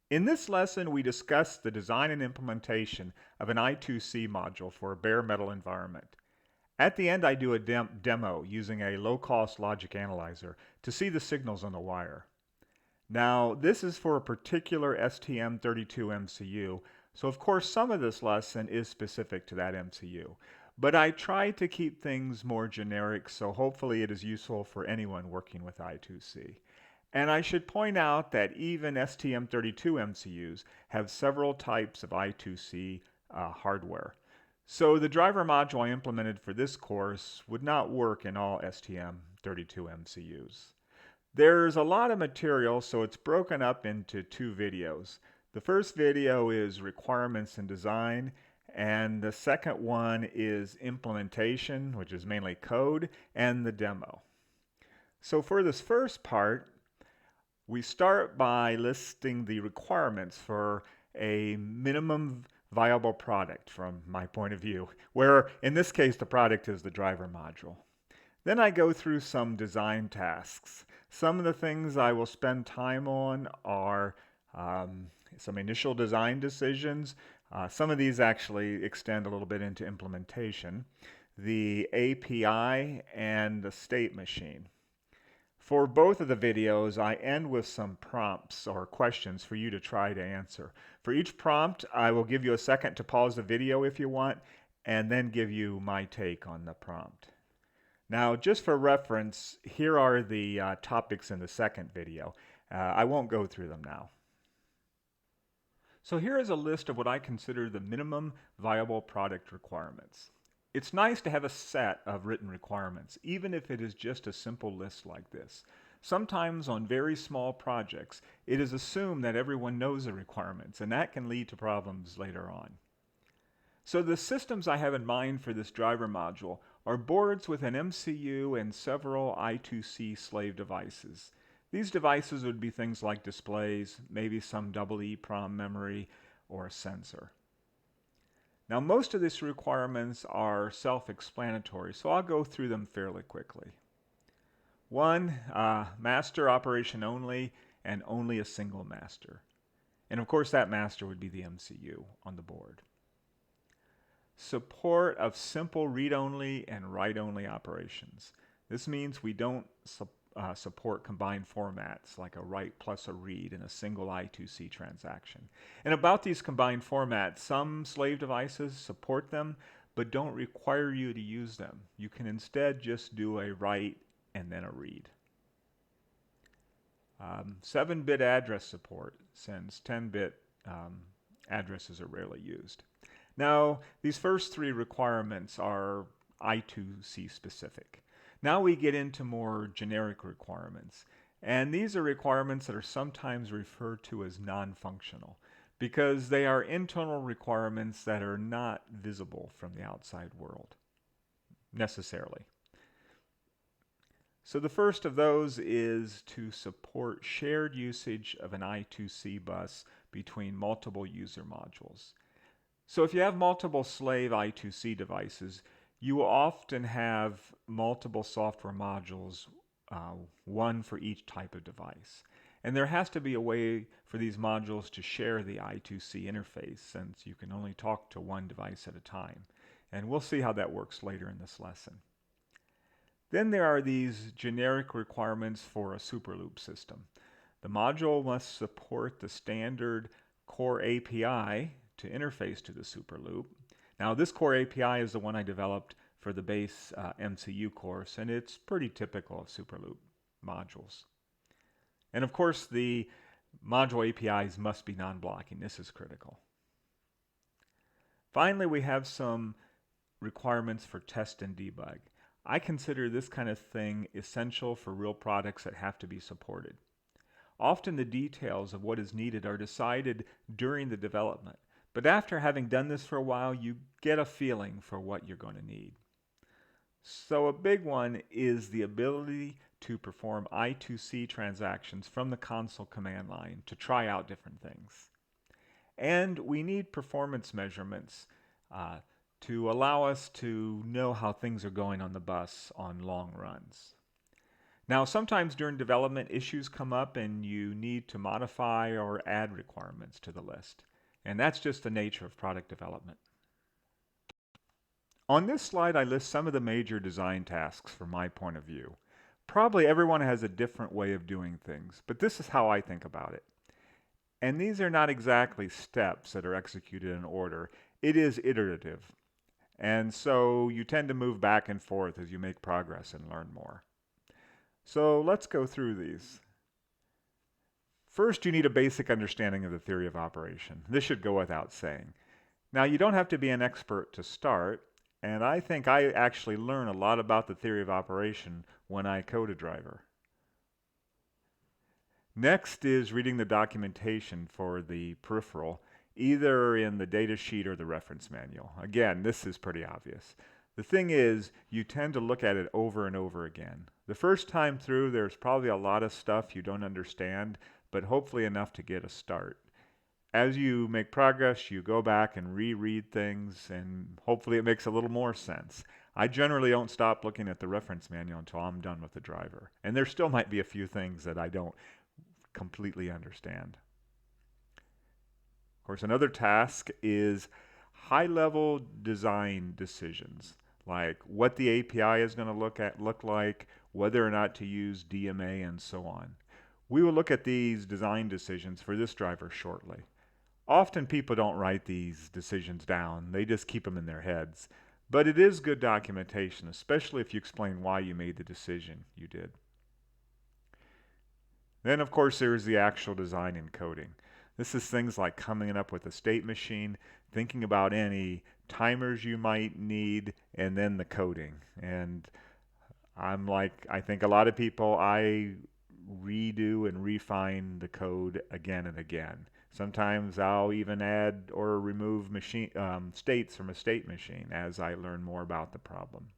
In this lesson, we discuss the design and implementation of an I2C module for a bare metal environment. At the end, I do a demo using a low-cost logic analyzer to see the signals on the wire. Now, this is for a particular STM32 MCU, so of course some of this lesson is specific to that MCU. But I try to keep things more generic, so hopefully it is useful for anyone working with I2C. And I should point out that even STM32 MCUs have several types of I2C hardware. So the driver module I implemented for this course would not work in all STM32 MCUs. There's a lot of material, so it's broken up into two videos. The first video is requirements and design, and the second one is implementation, which is mainly code, and the demo. So for this first part, we start by listing the requirements for a minimum viable product from my point of view, where in this case the product is the driver module. Then I go through some design tasks. Some of the things I will spend time on are some initial design decisions. Some of these actually extend a little bit into implementation. The API and the state machine. For both of the videos, I end with some prompts or questions for you to try to answer. For each prompt, I will give you a second to pause the video if you want, and then give you my take on the prompt. Now, just for reference, here are the topics in the second video. I won't go through them now. So here is a list of what I consider the minimum viable product requirements. It's nice to have a set of written requirements, even if it is just a simple list like this. Sometimes on very small projects, it is assumed that everyone knows the requirements, and that can lead to problems later on. So the systems I have in mind for this driver module are boards with an MCU and several I2C slave devices. These devices would be things like displays, maybe some EEPROM memory, or a sensor. Now most of these requirements are self-explanatory, so I'll go through them fairly quickly. One, master operation only, and only a single master. And of course that master would be the MCU on the board. Support of simple read-only and write-only operations. This means we don't support combined formats like a write plus a read in a single I2C transaction. And about these combined formats, some slave devices support them but don't require you to use them. You can instead just do a write and then a read. 7-bit address support, since 10-bit addresses are rarely used. Now, these first three requirements are I2C specific. Now we get into more generic requirements. And these are requirements that are sometimes referred to as non-functional because they are internal requirements that are not visible from the outside world necessarily. So the first of those is to support shared usage of an I2C bus between multiple user modules. So if you have multiple slave I2C devices, you will often have multiple software modules, one for each type of device. And there has to be a way for these modules to share the I2C interface, since you can only talk to one device at a time. And we'll see how that works later in this lesson. Then there are these generic requirements for a superloop system. The module must support the standard core API to interface to the superloop. Now this core API is the one I developed for the base MCU course, and it's pretty typical of superloop modules. And of course the module APIs must be non-blocking. This is critical. Finally, we have some requirements for test and debug. I consider this kind of thing essential for real products that have to be supported. Often the details of what is needed are decided during the development. But after having done this for a while, you get a feeling for what you're going to need. So a big one is the ability to perform I2C transactions from the console command line to try out different things. And we need performance measurements to allow us to know how things are going on the bus on long runs. Now, sometimes during development, issues come up and you need to modify or add requirements to the list. And that's just the nature of product development. On this slide, I list some of the major design tasks from my point of view. Probably everyone has a different way of doing things, but this is how I think about it. And these are not exactly steps that are executed in order. It is iterative. And so you tend to move back and forth as you make progress and learn more. So let's go through these. First, you need a basic understanding of the theory of operation. This should go without saying. Now, you don't have to be an expert to start, and I think I actually learn a lot about the theory of operation when I code a driver. Next is reading the documentation for the peripheral, either in the data sheet or the reference manual. Again, this is pretty obvious. The thing is, you tend to look at it over and over again. The first time through, there's probably a lot of stuff you don't understand, but hopefully enough to get a start. As you make progress, you go back and reread things, and hopefully it makes a little more sense. I generally don't stop looking at the reference manual until I'm done with the driver. And there still might be a few things that I don't completely understand. Of course, another task is high-level design decisions, like what the API is going to look like, whether or not to use DMA, and so on. We will look at these design decisions for this driver shortly. Often people don't write these decisions down, they just keep them in their heads. But it is good documentation, especially if you explain why you made the decision you did. Then, of course, there is the actual design and coding. This is things like coming up with a state machine, thinking about any timers you might need, and then the coding. And I think a lot of people, I redo and refine the code again and again. Sometimes I'll even add or remove states from a state machine as I learn more about the problem.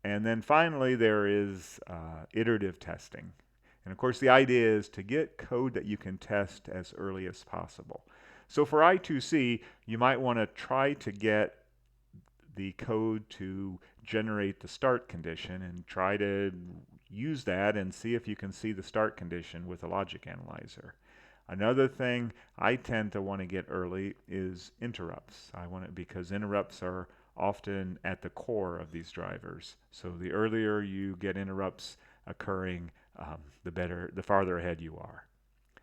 And then finally, there is iterative testing. And of course, the idea is to get code that you can test as early as possible. So for I2C, you might want to try to get the code to generate the start condition and try to use that and see if you can see the start condition with a logic analyzer. Another thing I tend to want to get early is interrupts. I want it because interrupts are often at the core of these drivers. So the earlier you get interrupts occurring, the farther ahead you are.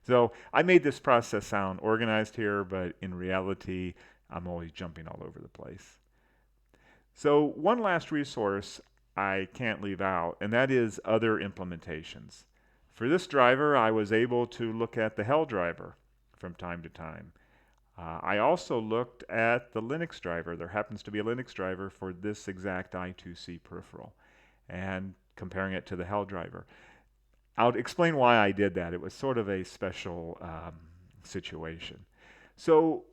So I made this process sound organized here, but in reality, I'm always jumping all over the place. So one last resource I can't leave out, and that is other implementations. For this driver, I was able to look at the Hell driver from time to time. I also looked at the Linux driver. There happens to be a Linux driver for this exact I2C peripheral, and comparing it to the Hell driver. I'll explain why I did that. It was sort of a special situation. So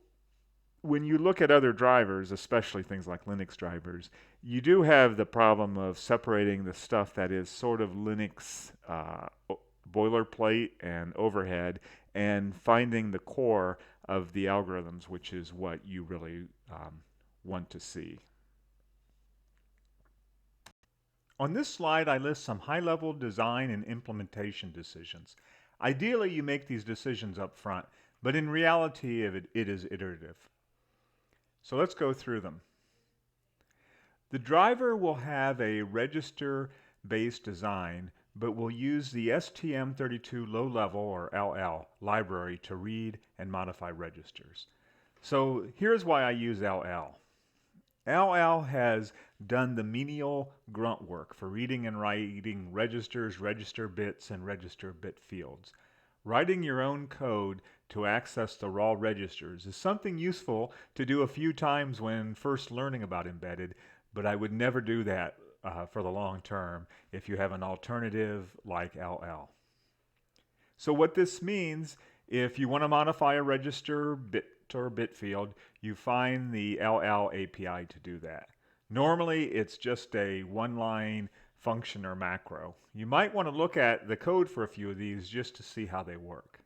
when you look at other drivers, especially things like Linux drivers, you do have the problem of separating the stuff that is sort of Linux boilerplate and overhead and finding the core of the algorithms, which is what you really want to see. On this slide, I list some high-level design and implementation decisions. Ideally, you make these decisions up front, but in reality, it is iterative. So let's go through them. The driver will have a register-based design, but will use the STM32 low-level, or LL, library to read and modify registers. So here's why I use LL. LL has done the menial grunt work for reading and writing registers, register bits, and register bit fields. Writing your own code to access the raw registers is something useful to do a few times when first learning about embedded, but I would never do that for the long term if you have an alternative like LL. So what this means, if you want to modify a register bit or bit field, you find the LL API to do that. Normally, it's just a one-line function or macro. You might want to look at the code for a few of these just to see how they work.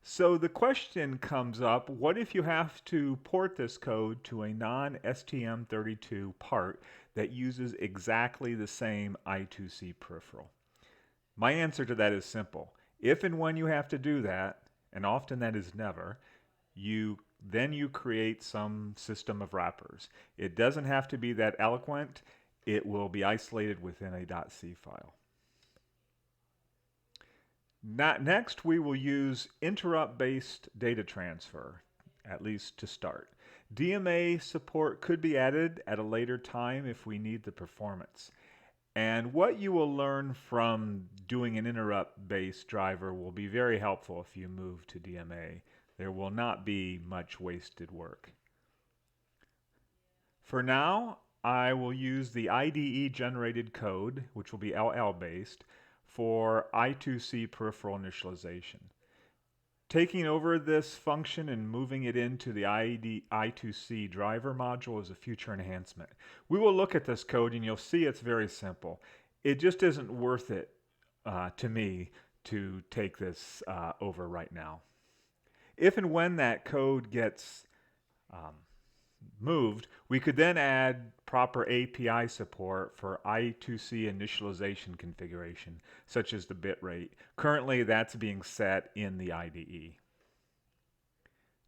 So the question comes up, what if you have to port this code to a non-STM32 part that uses exactly the same I2C peripheral? My answer to that is simple. If and when you have to do that, and often that is never, then you create some system of wrappers. It doesn't have to be that eloquent. It will be isolated within a .c file. Next, we will use interrupt-based data transfer, at least to start. DMA support could be added at a later time if we need the performance. And what you will learn from doing an interrupt-based driver will be very helpful if you move to DMA. There will not be much wasted work. For now, I will use the IDE generated code, which will be LL-based, for I2C peripheral initialization. Taking over this function and moving it into the I2C Driver Module is a future enhancement. We will look at this code and you'll see it's very simple. It just isn't worth it to me to take this over right now. If and when that code gets moved, we could then add proper API support for I2C initialization configuration, such as the bitrate. Currently, that's being set in the IDE.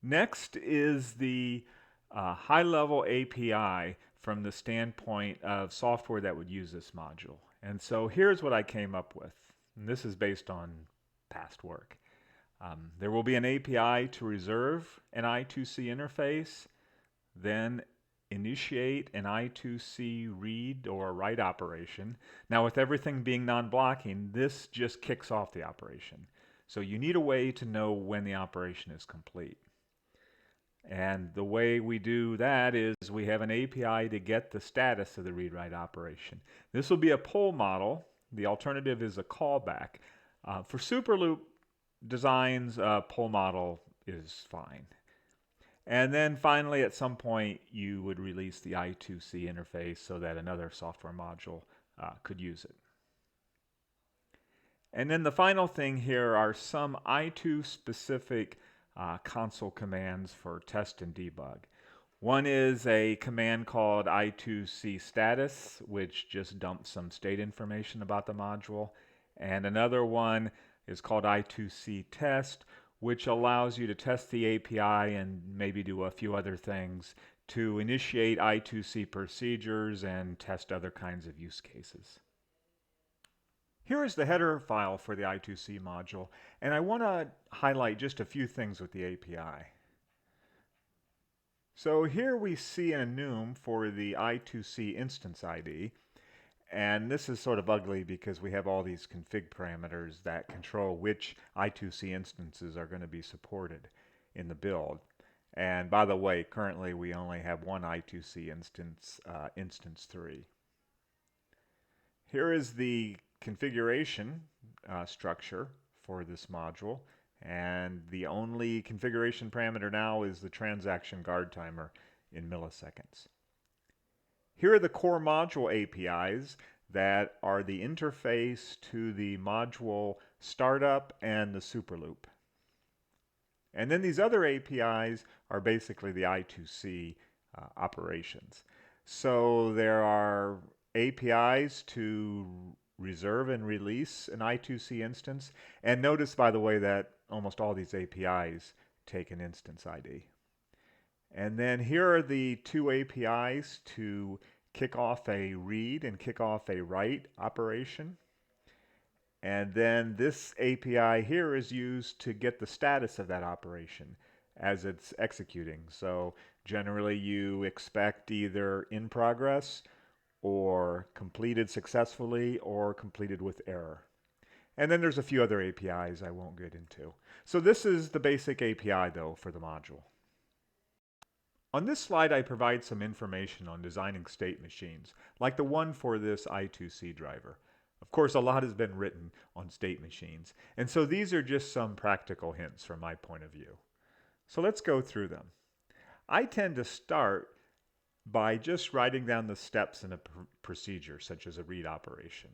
Next is the high-level API from the standpoint of software that would use this module. And so here's what I came up with. And this is based on past work. There will be an API to reserve an I2C interface, then initiate an I2C read or write operation. Now, with everything being non-blocking, this just kicks off the operation. So you need a way to know when the operation is complete. And the way we do that is we have an API to get the status of the read-write operation. This will be a pull model. The alternative is a callback. For Superloop designs, pull model is fine. And then finally, at some point, you would release the I2C interface so that another software module could use it. And then the final thing here are some I2 specific console commands for test and debug. One is a command called I2C status, which just dumps some state information about the module. And another one is called I2C test, which allows you to test the API and maybe do a few other things to initiate I2C procedures and test other kinds of use cases. Here is the header file for the I2C module, and I want to highlight just a few things with the API. So here we see an enum for the I2C instance ID, and this is sort of ugly because we have all these config parameters that control which I2C instances are going to be supported in the build. And by the way, currently we only have one I2C instance, instance 3. Here is the configuration structure for this module, and the only configuration parameter now is the transaction guard timer in milliseconds. Here are the core module APIs that are the interface to the module startup and the Superloop. And then these other APIs are basically the I2C operations. So there are APIs to reserve and release an I2C instance. And notice, by the way, that almost all these APIs take an instance ID. And then here are the two APIs to kick off a read and kick off a write operation. And then this API here is used to get the status of that operation as it's executing. So generally you expect either in progress or completed successfully or completed with error. And then there's a few other APIs I won't get into. So this is the basic API though for the module. On this slide, I provide some information on designing state machines, like the one for this I2C driver. Of course, a lot has been written on state machines, and so these are just some practical hints from my point of view. So let's go through them. I tend to start by just writing down the steps in a procedure, such as a read operation.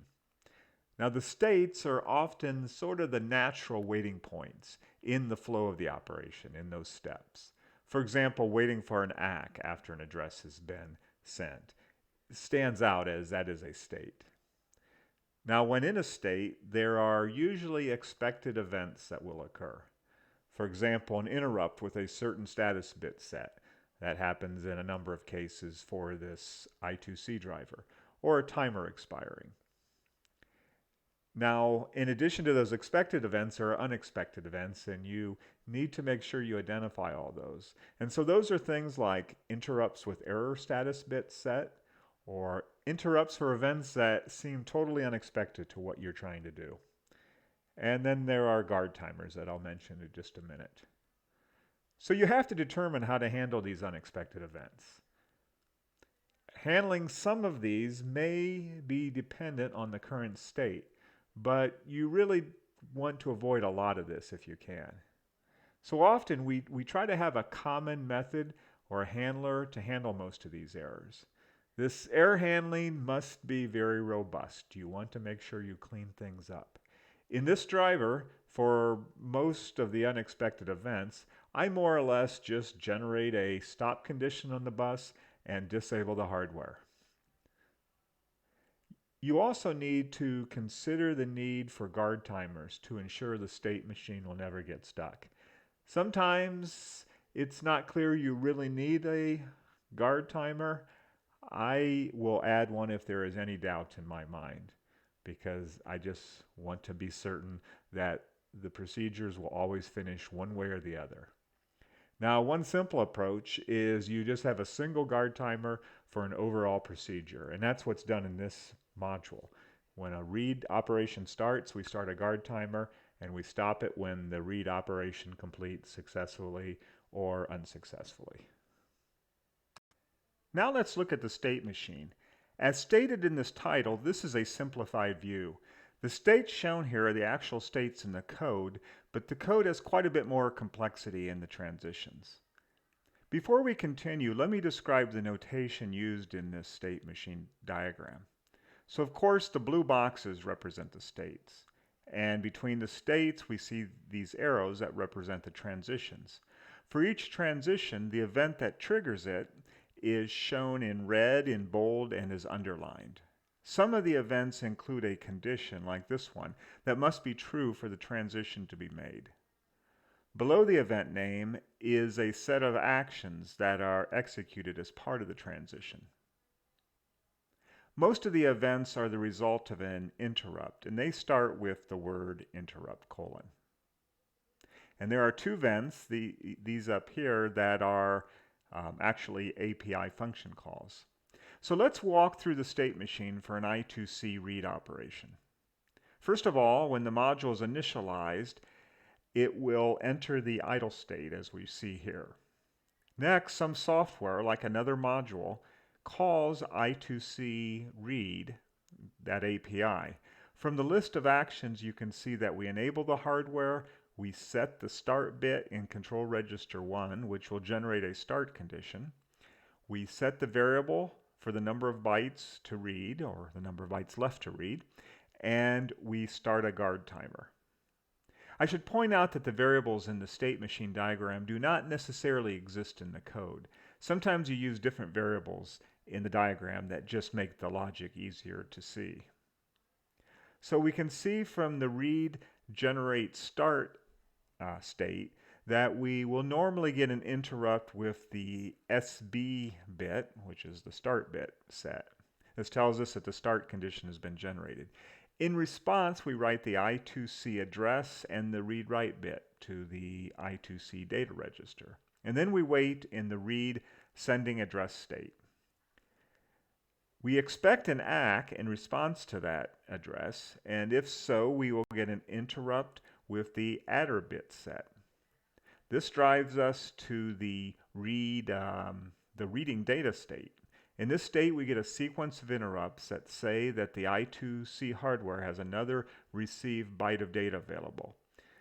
Now, the states are often sort of the natural waiting points in the flow of the operation, in those steps. For example, waiting for an ACK after an address has been sent stands out as that is a state. Now, when in a state, there are usually expected events that will occur. For example, an interrupt with a certain status bit set. That happens in a number of cases for this I2C driver, or a timer expiring. Now, in addition to those expected events, there are unexpected events, and you need to make sure you identify all those. And so those are things like interrupts with error status bit set, or interrupts for events that seem totally unexpected to what you're trying to do. And then there are guard timers that I'll mention in just a minute. So you have to determine how to handle these unexpected events. Handling some of these may be dependent on the current state, but you really want to avoid a lot of this if you can. So often we try to have a common method or a handler to handle most of these errors. This error handling must be very robust. You want to make sure you clean things up. In this driver, for most of the unexpected events, I more or less just generate a stop condition on the bus and disable the hardware. You also need to consider the need for guard timers to ensure the state machine will never get stuck. Sometimes it's not clear you really need a guard timer. I will add one if there is any doubt in my mind, because I just want to be certain that the procedures will always finish one way or the other. Now, one simple approach is you just have a single guard timer for an overall procedure, and that's what's done in this module. When a read operation starts, we start a guard timer, and we stop it when the read operation completes successfully or unsuccessfully. Now let's look at the state machine. As stated in this title, this is a simplified view. The states shown here are the actual states in the code, but the code has quite a bit more complexity in the transitions. Before we continue, let me describe the notation used in this state machine diagram. So of course the blue boxes represent the states, and between the states we see these arrows that represent the transitions. For each transition, the event that triggers it is shown in red, in bold, and is underlined. Some of the events include a condition, like this one, that must be true for the transition to be made. Below the event name is a set of actions that are executed as part of the transition. Most of the events are the result of an interrupt, and they start with the word interrupt : And there are two events, these up here, that are actually API function calls. So let's walk through the state machine for an I2C read operation. First of all, when the module is initialized, it will enter the idle state as we see here. Next, some software, like another module, calls I2C read, that API. From the list of actions, you can see that we enable the hardware, we set the start bit in control register 1, which will generate a start condition. We set the variable for the number of bytes to read, or the number of bytes left to read, and we start a guard timer. I should point out that the variables in the state machine diagram do not necessarily exist in the code. Sometimes you use different variables in the diagram that just make the logic easier to see. So we can see from the read generate start state that we will normally get an interrupt with the SB bit, which is the start bit set. This tells us that the start condition has been generated. In response, we write the I2C address and the read-write bit to the I2C data register. And then we wait in the read sending address state. We expect an ACK in response to that address, and if so, we will get an interrupt with the adder bit set. This drives us to the reading data state. In this state, we get a sequence of interrupts that say that the I2C hardware has another received byte of data available.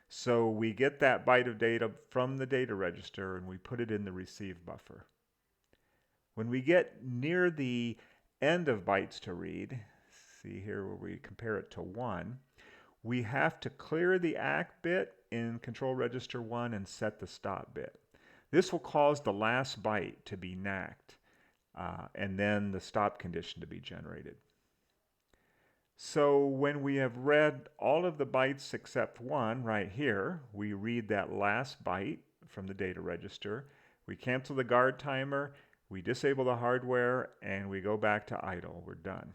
So we get that byte of data from the data register and we put it in the receive buffer. When we get near the end of bytes to read, see here where we compare it to 1, we have to clear the ACK bit in control register 1 and set the stop bit. This will cause the last byte to be nacked and then the stop condition to be generated. So when we have read all of the bytes except one right here, we read that last byte from the data register, we cancel the guard timer, we disable the hardware, and we go back to idle. We're done.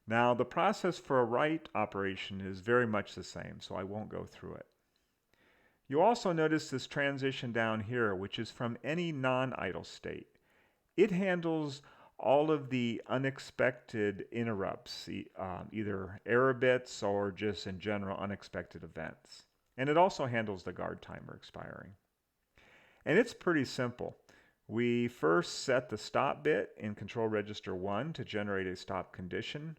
Now the process for a write operation is very much the same, so I won't go through it. You also notice this transition down here, which is from any non-idle state. It handles all of the unexpected interrupts, either error bits or just in general unexpected events. And it also handles the guard timer expiring. And it's pretty simple. We first set the stop bit in control register 1 to generate a stop condition.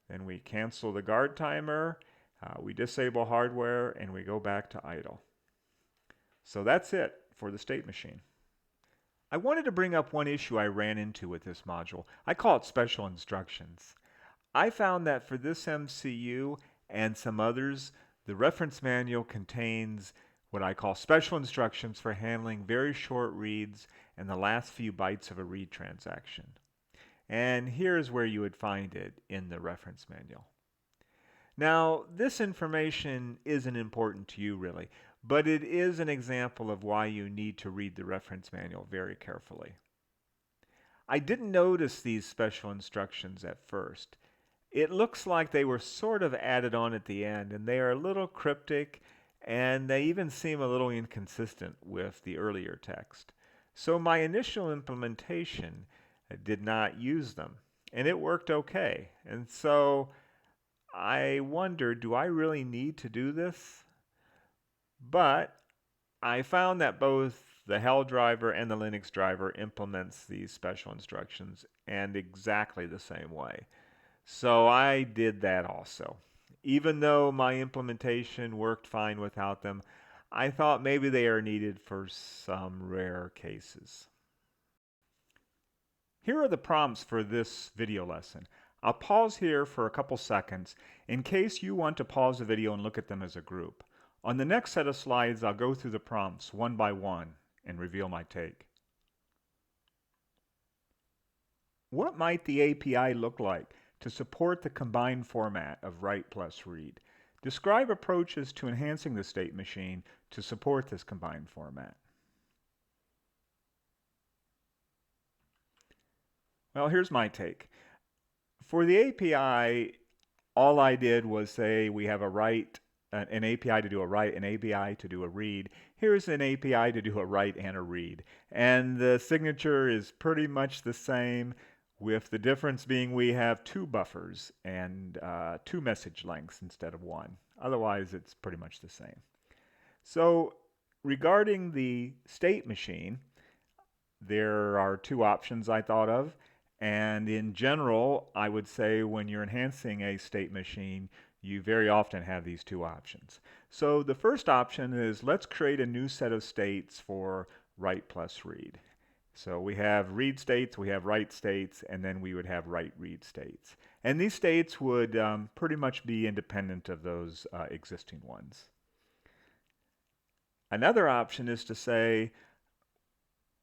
Then we cancel the guard timer, we disable hardware, and we go back to idle. So that's it for the state machine. I wanted to bring up one issue I ran into with this module. I call it special instructions. I found that for this MCU and some others, the reference manual contains what I call special instructions for handling very short reads and the last few bytes of a read transaction. And here's where you would find it in the reference manual. Now, this information isn't important to you really, but it is an example of why you need to read the reference manual very carefully. I didn't notice these special instructions at first. It looks like they were sort of added on at the end, and they are a little cryptic, and they even seem a little inconsistent with the earlier text. So my initial implementation did not use them, and it worked okay. And so I wondered, do I really need to do this? But I found that both the Hell driver and the Linux driver implements these special instructions and exactly the same way. So I did that also. Even though my implementation worked fine without them, I thought maybe they are needed for some rare cases. Here are the prompts for this video lesson. I'll pause here for a couple seconds in case you want to pause the video and look at them as a group. On the next set of slides, I'll go through the prompts one by one and reveal my take. What might the API look like to support the combined format of write plus read? Describe approaches to enhancing the state machine to support this combined format. Well, here's my take. For the API, all I did was say we have a write, an API to do a write, an API to do a read. Here's an API to do a write and a read. And the signature is pretty much the same, with the difference being we have two buffers and two message lengths instead of one. Otherwise, it's pretty much the same. So regarding the state machine, there are two options I thought of. And in general, I would say when you're enhancing a state machine, you very often have these two options. So the first option is let's create a new set of states for write plus read. So we have read states, we have write states, and then we would have write read states. And these states would pretty much be independent of those existing ones. Another option is to say,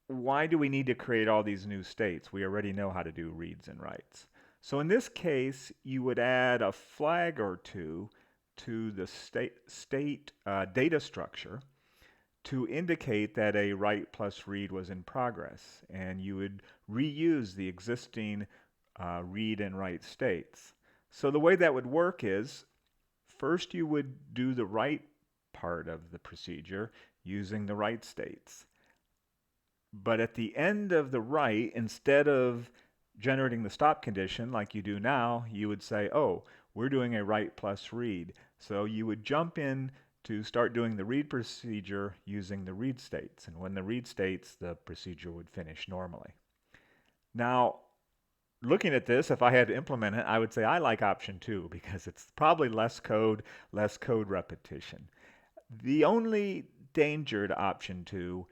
why do we need to create all these new states? We already know how to do reads and writes. So in this case, you would add a flag or two to the state data structure to indicate that a write plus read was in progress, and you would reuse the existing read and write states. So the way that would work is, first you would do the write part of the procedure using the write states. But at the end of the write, instead of generating the stop condition like you do now, you would say, oh, we're doing a write plus read. So you would jump in to start doing the read procedure using the read states. And when the read states, the procedure would finish normally. Now, looking at this, if I had to implement it, I would say I like option 2 because it's probably less code repetition. The only danger to option 2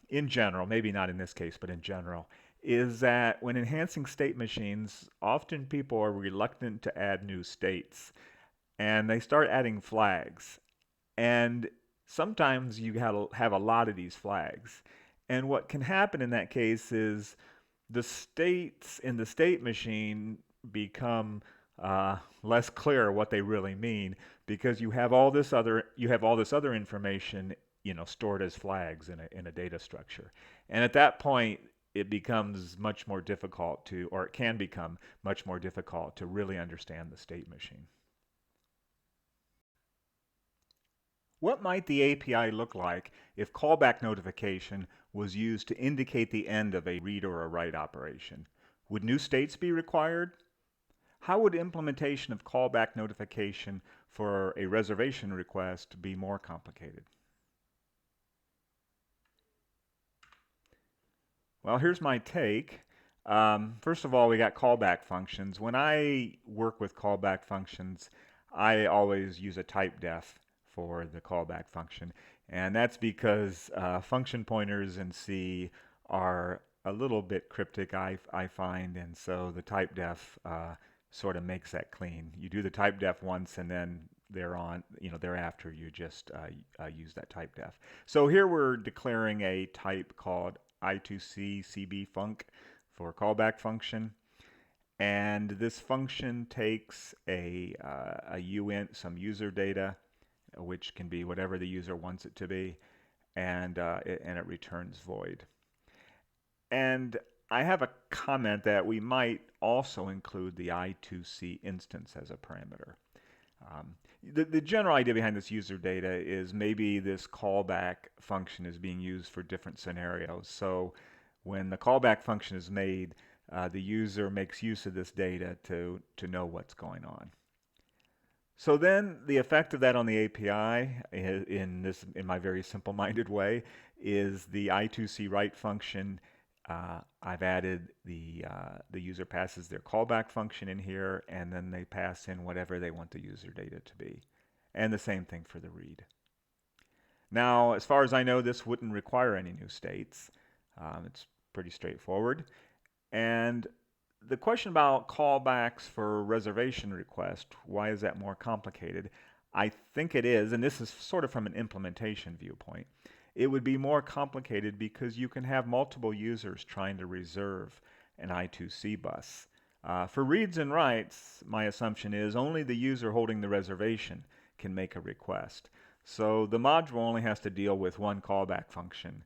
in general, maybe not in this case, but in general, is that when enhancing state machines, often people are reluctant to add new states, and they start adding flags. And sometimes you have a lot of these flags. And what can happen in that case is the states in the state machine become less clear what they really mean because you have all this other information, stored as flags in a data structure. And at that point, it becomes much more difficult to, or it can become much more difficult to really understand the state machine. What might the API look like if callback notification was used to indicate the end of a read or a write operation? Would new states be required? How would implementation of callback notification for a reservation request be more complicated? Well, here's my take. First of all, we got callback functions. When I work with callback functions, I always use a type def for the callback function. And that's because function pointers in C are a little bit cryptic, I find, and so the type def sort of makes that clean. You do the type def once, and then thereafter you just use that type def. So here we're declaring a type called I2C CB for callback function. And this function takes a uint, some user data, which can be whatever the user wants it to be, and it returns void. And I have a comment that we might also include the I2C instance as a parameter. The general idea behind this user data is maybe this callback function is being used for different scenarios. So when the callback function is made, the user makes use of this data to know what's going on. So then the effect of that on the API in my very simple-minded way is the I2C write function. I've added the user passes their callback function in here, and then they pass in whatever they want the user data to be. And the same thing for the read. Now, as far as I know, this wouldn't require any new states. It's pretty straightforward. And the question about callbacks for reservation request, why is that more complicated? I think it is, and this is sort of from an implementation viewpoint. It would be more complicated because you can have multiple users trying to reserve an I2C bus. For reads and writes, my assumption is only the user holding the reservation can make a request. So the module only has to deal with one callback function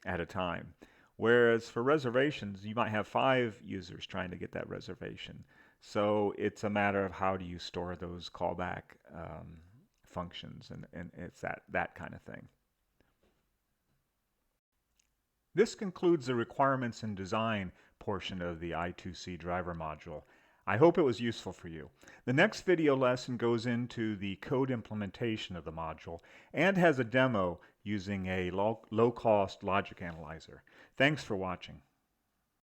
at a time. Whereas for reservations, you might have 5 users trying to get that reservation. So it's a matter of how do you store those callback functions, and it's that kind of thing. This concludes the requirements and design portion of the I2C Driver Module. I hope it was useful for you. The next video lesson goes into the code implementation of the module and has a demo using a low-cost logic analyzer. Thanks for watching.